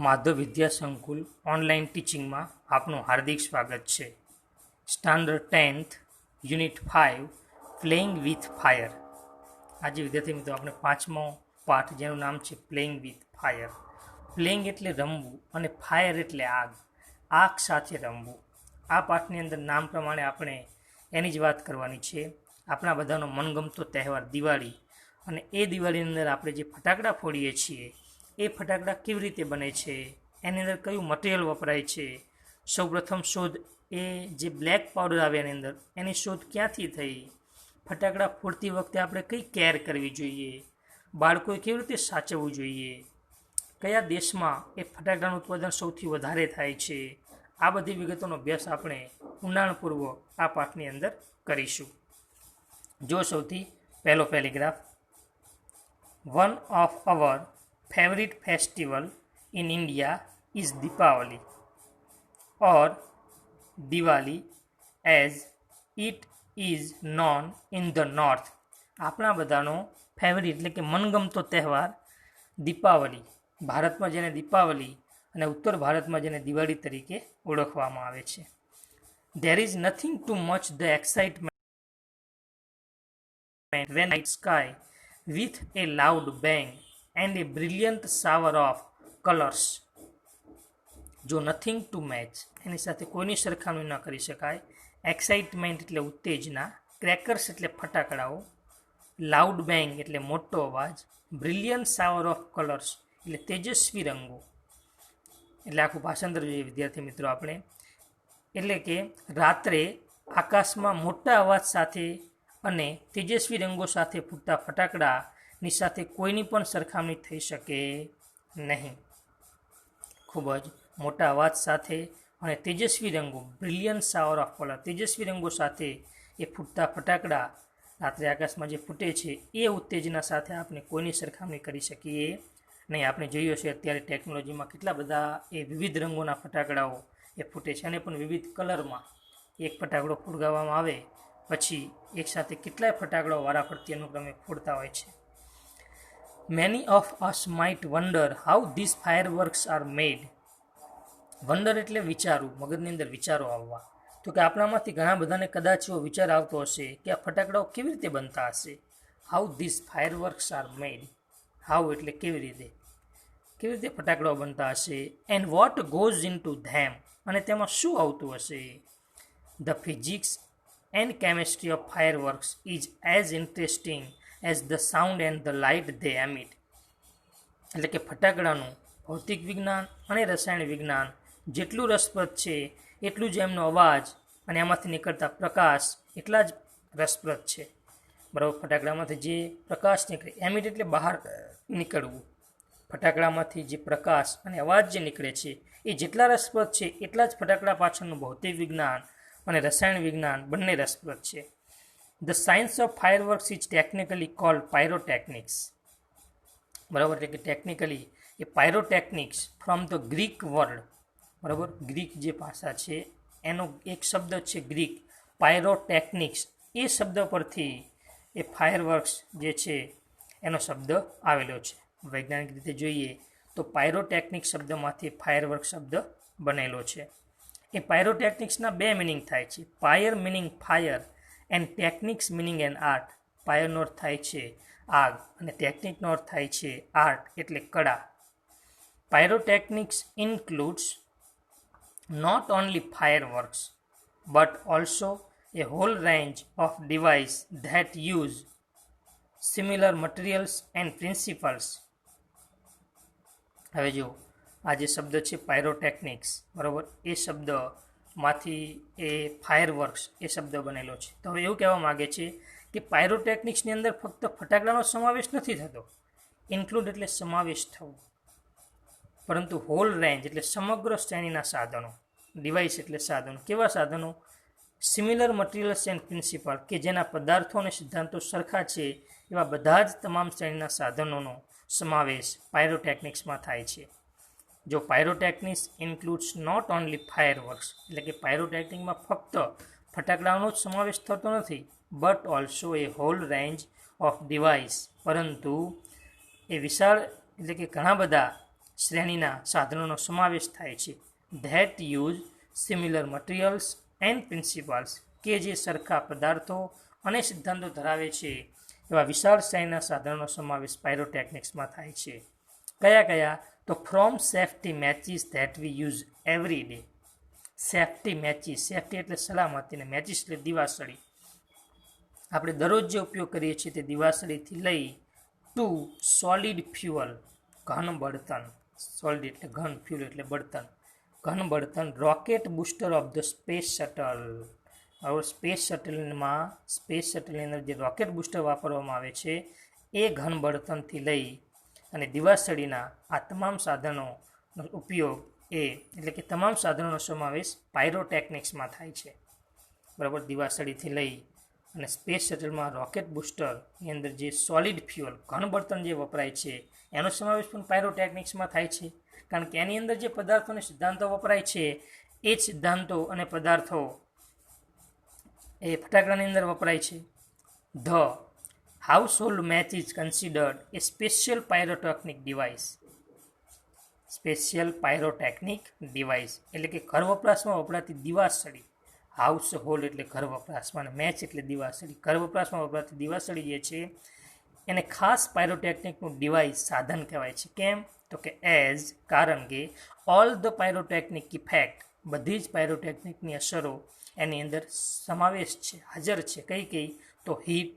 માધવ વિદ્યા સંકુલ ઓનલાઈન ટીચિંગમાં આપનું હાર્દિક સ્વાગત છે. Standard 10th unit 5 playing with fire. આજે વિદ્યાર્થી મિત્રો આપણે પાંચમો પાઠ જેનું નામ છે પ્લેઇંગ વિથ ફાયર. પ્લેઇંગ એટલે રમવું અને ફાયર એટલે આગ, આગ સાથે રમવું. આ પાઠની અંદર નામ પ્રમાણે આપણે એની જ વાત કરવાની છે. આપણા બધાનો મનગમતો તહેવાર દિવાળી, અને એ દિવાળીની અંદર આપણે જે ફટાકડા ફોડીએ છીએ એ ફટાકડા કેવી રીતે બને છે, એની અંદર કયું મટીરિયલ વપરાય છે, સૌપ્રથમ શોધ એ જે બ્લેક પાવડર આવે એની અંદર એની શોધ ક્યાંથી થઈ, ફટાકડા ફોડતી વખતે આપણે કઈ કેર કરવી જોઈએ, બાળકોએ કેવી રીતે સાચવવું જોઈએ, કયા દેશમાં એ ફટાકડાનું ઉત્પાદન સૌથી વધારે થાય છે, આ બધી વિગતોનો અભ્યાસ આપણે ઊંડાણપૂર્વક આ પાઠની અંદર કરીશું. જો સૌથી પહેલો paragraph, one of our favorite festival in India is Deepavali or Diwali as it is known in the north. આપણા બધાનો ફેવરિટ એટલે કે મનગમતો તહેવાર દીપાવલી, ભારતમાં જેને દીપાવલી અને ઉત્તર ભારતમાં જેને દિવાળી તરીકે ઓળખવામાં આવે છે. There is nothing too much the excitement when night sky with a loud bang and a brilliant shower of colors. જો નથિંગ ટુ મેચ એની સાથે કોઈની સરખામણી ન કરી શકાય. એક્સાઇટમેન્ટ એટલે ઉત્તેજના, ક્રેકર્સ એટલે ફટાકડાઓ, લાઉડ બેંગ એટલે મોટો અવાજ, બ્રિલિયન્ટ શાવર ઓફ કલર્સ એટલે તેજસ્વી રંગો. એટલે આખું ભાષાંતર જોઈએ વિદ્યાર્થી મિત્રો આપણે. એટલે કે રાત્રે આકાશમાં મોટા અવાજ સાથે અને તેજસ્વી રંગો સાથે ફૂટતા ફટાકડા ની સાથે કોઈની પણ સરખામણી થઈ શકે નહીં. ખૂબ જ મોટા અવાજ સાથે અને તેજસ્વી રંગો, બ્રિલિયન્ટ શાવર ઓફ કલર, તેજસ્વી રંગો સાથે એ ફૂટતા ફટાકડા રાત્રે આકાશમાં જે ફૂટે છે એ ઉત્તેજના સાથે આપણે કોઈની સરખામણી કરી શકીએ નહીં. આપણે જોયું છે અત્યારે ટેકનોલોજીમાં કેટલા બધા એ વિવિધ રંગોના ફટાકડાઓ એ ફૂટે છે, અને પણ વિવિધ કલરમાં. એક ફટાકડો ફોડવામાં આવે પછી એકસાથે કેટલાય ફટાકડાઓ વારાફરતી અનુક્રમે ફોડતા હોય છે. Many of us might wonder how these fireworks are made. Wonder એટલે વિચારવું, મગજની અંદર વિચારો આવવા. તો કે આપણામાંથી ઘણા બધાને કદાચ એવો વિચાર આવતો હશે કે આ ફટાકડાઓ કેવી રીતે બનતા હશે. How this fireworks are made. How એટલે કેવી રીતે ફટાકડાઓ બનતા હશે. And what goes in to them, અને તેમાં શું આવતું હશે. The physics and chemistry of fireworks is as interesting as the sound and the light they emit. એટલે કે ફટાકડાનું ભૌતિક વિજ્ઞાન અને રસાયણ વિજ્ઞાન જેટલું રસપ્રદ છે એટલું જ એમનો અવાજ અને એમાંથી નીકળતા પ્રકાશ એટલા જ રસપ્રદ છે. બરાબર. ફટાકડામાંથી જે પ્રકાશ નીકળે, એમિટ એટલે બહાર નીકળવું. ફટાકડામાંથી જે પ્રકાશ અને અવાજ જે નીકળે છે એ જેટલા રસપ્રદ છે એટલા જ ફટાકડા પાછળનું ભૌતિક વિજ્ઞાન અને રસાયણ વિજ્ઞાન બંને રસપ્રદ છે. The science of fireworks is technically called pyrotechnics. બરાબર. એટલે કે technically A pyrotechnics from the Greek word. બરાબર. ગ્રીક જે ભાષા છે એનો એક શબ્દ છે ગ્રીક પાયરોટેકનિક્સ. એ શબ્દ પરથી એ ફાયરવર્ક્સ જે છે એનો શબ્દ આવેલો છે. વૈજ્ઞાનિક રીતે જોઈએ તો પાયરોટેકનિક શબ્દમાંથી ફાયરવર્ક શબ્દ બનેલો છે. એ પાયરોટેકનિક્સના બે મિનિંગ થાય છે. Pyre meaning fire and technics meaning and art. પાયરનો અર્થ થાય છે આગ અને ટેકનિકનો અર્થ થાય છે આર્ટ એટલે કળા. Pyrotechnics includes not only fireworks but also a whole range of device that use similar materials and principles. હવે જો આ જે શબ્દ છે પાયરોટેકનિક્સ, બરાબર, એ શબ્દમાંથી એ ફાયરવર્ક્સ એ શબ્દ બનેલો છે. તો હવે એવું કહેવા માગે છે કે પાયરોટેકનિક્સની અંદર ફક્ત ફટાકડાનો સમાવેશ નથી થતો, ઇન્ક્લુડ એટલે સમાવેશ થવો, પરંતુ હોલ રેન્જ એટલે સમગ્ર શ્રેણીના સાધનો, ડિવાઇસ એટલે સાધનો. કેવા સાધનો? સિમિલર મટીરિયલ્સ એન્ડ પ્રિન્સિપલ, કે જેના પદાર્થો અને સિદ્ધાંતો સરખા છે એવા બધા જ તમામ શ્રેણીના સાધનોનો સમાવેશ પાયરોટેકનિક્સમાં થાય છે. જો pyrotechnics includes not only fireworks, એટલે કે પાયરોટેકનિકમાં ફક્ત ફટાકડાનો જ સમાવેશ થતો નથી, but also a whole range of device, પરંતુ એ વિશાળ એટલે કે ઘણા બધા શ્રેણીના સાધનોનો સમાવેશ થાય છે that use similar materials and principles કે જે સરખા પદાર્થો અને સિદ્ધાંતો ધરાવે છે એવા વિશાળ શ્રેણીના સાધનોનો સમાવેશ પાયરોટેકનિક્સમાં થાય છે. કયા કયા? તો from safety matches that we use every day. Safety matches, safety એટલે સલામતી અને મેચિસ એટલે દિવાસળી. આપણે દરરોજ જે ઉપયોગ કરીએ છીએ તે દિવાસળીથી લઈ ટુ સોલિડ ફ્યુઅલ, ઘન બળતણ. સોલિડ એટલે ઘન, ફ્યુઅલ એટલે બળતણ, ઘન બળતણ. Rocket booster of the space shuttle. હવે સ્પેસ શટલની અંદર જે રોકેટ બુસ્ટર વાપરવામાં આવે છે એ ઘન બળતણથી લઈ અને દિવાસળીના આ તમામ સાધનોનો ઉપયોગ એટલે કે તમામ સાધનોનો સમાવેશ પાયરોટેકનિક્સમાં થાય છે. બરાબર, દિવાસળીથી લઈ અને સ્પેસ શટલમાં રોકેટ બુસ્ટરની અંદર જે સોલિડ ફ્યુઅલ, ઘન બળતણ જે વપરાય છે એનો સમાવેશ પણ પાયરોટેકનિક્સમાં થાય છે. કારણ કે એની અંદર જે પદાર્થો અને સિદ્ધાંતો વપરાય છે એ જ સિદ્ધાંતો અને પદાર્થો એ ફટાકડાની અંદર વપરાય છે. The household match is considered A special pyrotechnic device. Special pyrotechnic device એટલે કે ઘર વપરાશમાં વપરાતી દિવાસળી. હાઉસ હોલ્ડ એટલે ઘર વપરાશમાં, અને મેચ એટલે દિવાસળી. ઘર વપરાશમાં વપરાતી દિવાસળી જે છે એને ખાસ પાયરોટેકનિકનું ડિવાઇસ, સાધન કહેવાય છે. કેમ? તો કે એઝ, કારણ કે ઓલ ધ પાયરોટેકનિક ઇફેક્ટ, બધી જ પાયરોટેકનિકની અસરો એની અંદર સમાવેશ છે, હાજર છે. કઈ કઈ? તો heat,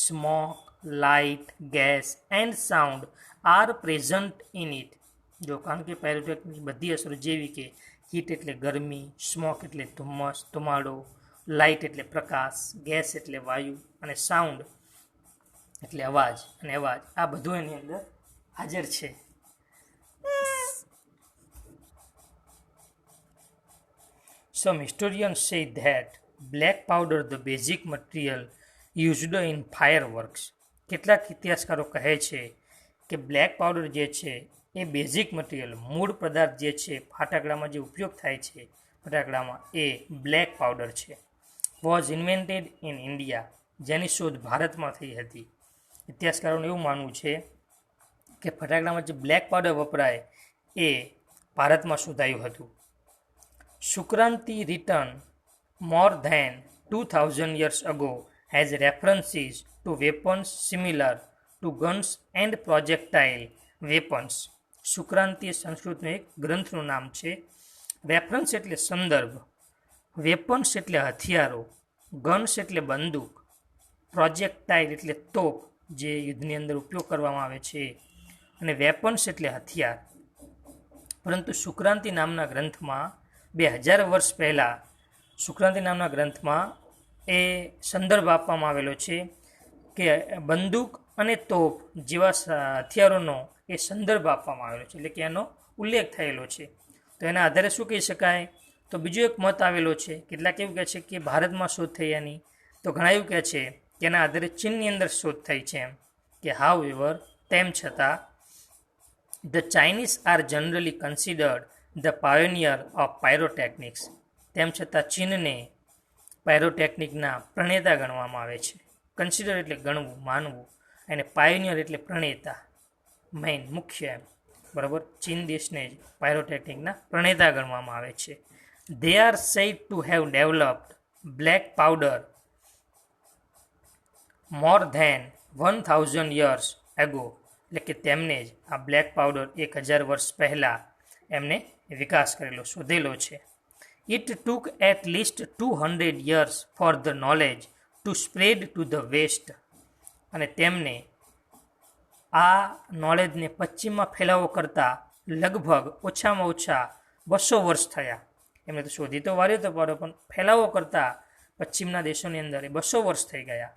smoke, light, gas and sound are present in it. જો કારણ કે પાયરોટેકનિક બધી અસરો જેવી કે હીટ એટલે ગરમી, સ્મોક એટલે ધુમ્મસ, ધુમાડો, લાઇટ એટલે પ્રકાશ, ગેસ એટલે વાયુ અને સાઉન્ડ એટલે અવાજ, અને અવાજ આ બધું એની અંદર હાજર છે. Some historians say that black powder the basic material used in fireworks. કેટલાક ઇતિહાસકારો કહે છે કે બ્લેક પાવડર જે છે એ બેઝિક મટીરિયલ, મૂળ પદાર્થ જે છે ફટાકડામાં જે ઉપયોગ થાય છે ફટાકડામાં, એ બ્લેક પાવડર છે. વોઝ ઇન્વેન્ટેડ ઇન ઇન્ડિયા, જેની શોધ ભારતમાં થઈ હતી. ઇતિહાસકારોનું એવું માનવું છે કે ફટાકડામાં જે બ્લેક પાવડર વપરાય એ ભારતમાં શોધાયું હતું. શુક્રાંતિ return more than 2000 years ago has references to weapons similar to guns and projectile weapons. શુક્રાંતિ એ સંસ્કૃતનું એક ગ્રંથનું નામ છે. રેફરન્સ એટલે સંદર્ભ, વેપન્સ એટલે હથિયારો, ગન્સ એટલે બંદૂક, પ્રોજેક્ટાઇલ એટલે તોપ જે યુદ્ધની અંદર ઉપયોગ કરવામાં આવે છે, અને વેપન્સ એટલે હથિયાર. પરંતુ શુક્રાંતિ નામના ગ્રંથમાં 2000 વર્ષ પહેલાં શુક્રાંતિ નામના ગ્રંથમાં એ સંદર્ભ આપવામાં આવેલો છે કે બંદૂક અને તોપ જેવા હથિયારોનો એ સંદર્ભ આપવામાં આવેલો છે, એટલે કે એનો ઉલ્લેખ થયેલો છે. તો એના આધારે શું કહી શકાય? તો બીજો એક મત આવેલો છે. કેટલાક એવું કહે છે કે ભારતમાં શોધ થઈ એની, તો ઘણા એવું કહે છે કે એના આધારે ચીનની અંદર શોધ થઈ છે. એમ કે હાઉ એવર, તેમ છતાં the Chinese are generally considered the pioneer of pyrotechnics. તેમ છતાં ચીનને પાયરોટેકનિકના પ્રણેતા ગણવામાં આવે છે. કન્સિડર એટલે ગણવું, માનવું, અને પાયોનિયર એટલે પ્રણેતા, મેઇન, મુખ્ય એમ. બરાબર, ચીન દેશને જ પાયરોટેકનિકના પ્રણેતા ગણવામાં આવે છે. They are said to have developed black powder more than 1000 years ago. એટલે કે તેમને જ આ બ્લેક પાવડર 1000 વર્ષ પહેલાં એમને વિકાસ કરેલો, શોધેલો છે. It took at least 200 years for the knowledge to spread to the west. અને તેમને આ નોલેજને પશ્ચિમમાં ફેલાવો કરતાં લગભગ ઓછામાં ઓછા 200 વર્ષ થયા. એમને તો શોધી તો વાર્યો તો પાડો, પણ ફેલાવો કરતાં પશ્ચિમના દેશોની અંદર 200 વર્ષ થઈ ગયા.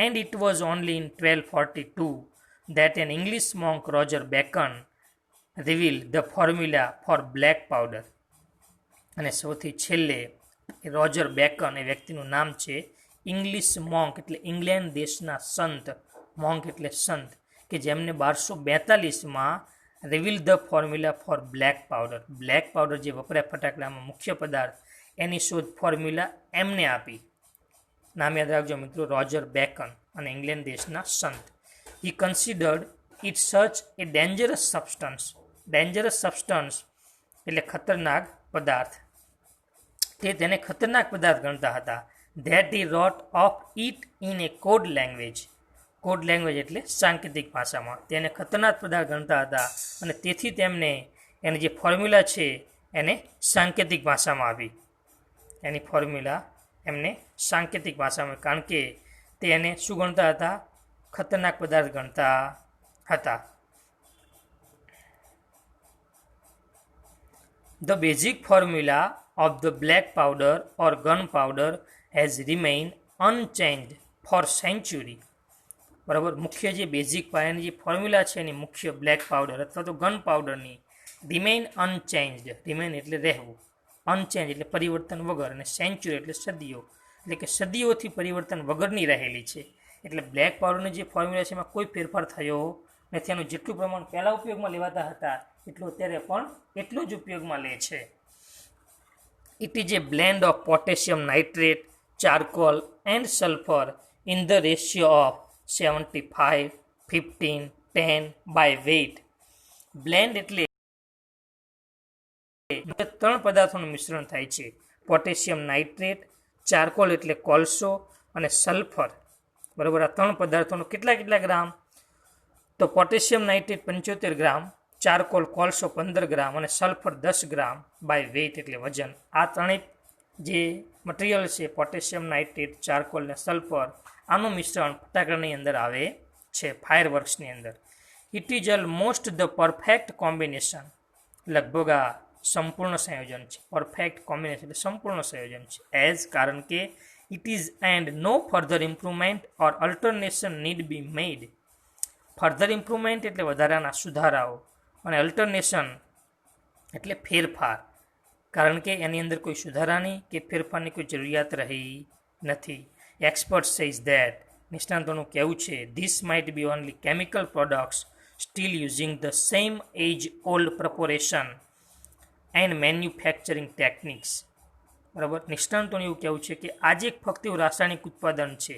And it was only in 1242 that an English monk Roger Bacon revealed the formula for black powder. અને સૌથી છેલ્લે રોજર બેકન એ વ્યક્તિનું નામ છે. ઇંગ્લિશ મોન્ક એટલે ઇંગ્લેન્ડ દેશના સંત, મોન્ક એટલે સંત, કે જેમને 1242માં reveal the formula for black powder, black powder જે વપરાય ફટાકડામાં મુખ્ય પદાર્થ, એની શોધ ફોર્મ્યુલા એમને આપી. નામ યાદ રાખજો મિત્રો, રોજર બેકન, અને ઇંગ્લેન્ડ દેશના સંત. હી considered it such a dangerous substance. Dangerous substance એટલે ખતરનાક પદાર્થ. તે તેને ખતરનાક પદાર્થ ગણતા હતા. That he wrote of it in a code language. Code language એટલે સાંકેતિક ભાષામાં તેને ખતરનાક પદાર્થ ગણતા હતા અને તેથી તેમને એની જે ફોર્મ્યુલા છે એને સાંકેતિક ભાષામાં આપી. એની ફોર્મ્યુલા એમને સાંકેતિક ભાષામાં, કારણ કે તે એને શું ગણતા હતા? ખતરનાક પદાર્થ ગણતા હતા. The basic formula of the black powder or gunpowder has remained unchanged for century. બરાબર, મુખ્ય જે બેઝિક પાયાની જે ફોર્મ્યુલા છે એની મુખ્ય બ્લેક પાવડર અથવા તો ગન પાવડરની રિમેઇન અનચેન્જડ. રિમેઇન એટલે રહેવું, અનચેન્જ એટલે પરિવર્તન વગર, અને સેન્ચુરી એટલે સદીઓ, એટલે કે સદીઓથી પરિવર્તન વગરની રહેલી છે. એટલે બ્લેક પાવડરની જે ફોર્મ્યુલા છે એમાં કોઈ ફેરફાર થયો નથી. એનું જેટલું પ્રમાણ પહેલાં ઉપયોગમાં લેવાતા હતા એટલું અત્યારે પણ એટલું જ ઉપયોગમાં લે છે. It is a blend of potassium nitrate, charcoal and sulphur in the ratio of 75, 15, 10 by weight. Blend એટલે 3 પદાર્થોનું મિશ્રણ થાય છે. પોટેશિયમ નાઇટ્રેટ, ચારકોલ એટલે કોલસો અને સલ્ફર. બરાબર, આ 3 પદાર્થોનું કેટલા ગ્રામ? તો પોટેશિયમ નાઇટ્રેટ 75 ગ્રામ, ચારકોલ કોલસો 15 ગ્રામ અને સલ્ફર 10 ગ્રામ બાય વેઇટ એટલે વજન. આ ત્રણેય જે મટીરિયલ છે પોટેશિયમ નાઇટ્રેટ, ચારકોલ અને સલ્ફર, આનું મિશ્રણ ફટાકડાની અંદર આવે છે, ફાયરવર્ક્સની અંદર. It is almost the perfect combination. લગભગ આ સંપૂર્ણ સંયોજન છે. પરફેક્ટ કોમ્બિનેશન એટલે સંપૂર્ણ સંયોજન છે. એઝ કારણ કે it is and no further improvement or alteration need be made. Further improvement એટલે વધારાના સુધારાઓ અને અલ્ટરનેશન એટલે ફેરફાર, કારણ કે એની અંદર કોઈ સુધારાની કે ફેરફારની કોઈ જરૂરિયાત રહી નથી. Expert says that. નિષ્ણાતોનું કહેવું છે this might be only chemical products still using the same age old preparation and manufacturing techniques. બરાબર, નિષ્ણાતોનું એવું કહેવું છે કે આજે ફક્ત એવું રાસાયણિક ઉત્પાદન છે.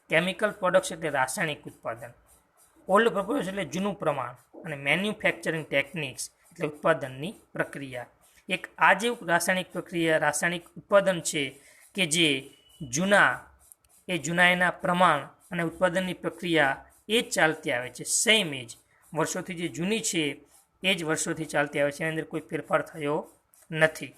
કેમિકલ પ્રોડક્ટ્સ એટલે રાસાયણિક ઉત્પાદન, ઓલ્ડ પ્રિપરેશન એટલે જૂનું પ્રમાણ, અને મેન્યુફેક્ચરિંગ ટેકનિક્સ એટલે ઉત્પાદનની પ્રક્રિયા. એક આ જેવું રાસાયણિક ઉત્પાદન છે કે જે જૂના એના પ્રમાણ અને ઉત્પાદનની પ્રક્રિયા એ જ ચાલતી આવે છે. સેમ એજ, વર્ષોથી જે જૂની છે એ જ વર્ષોથી ચાલતી આવે છે. એની અંદર કોઈ ફેરફાર થયો નથી.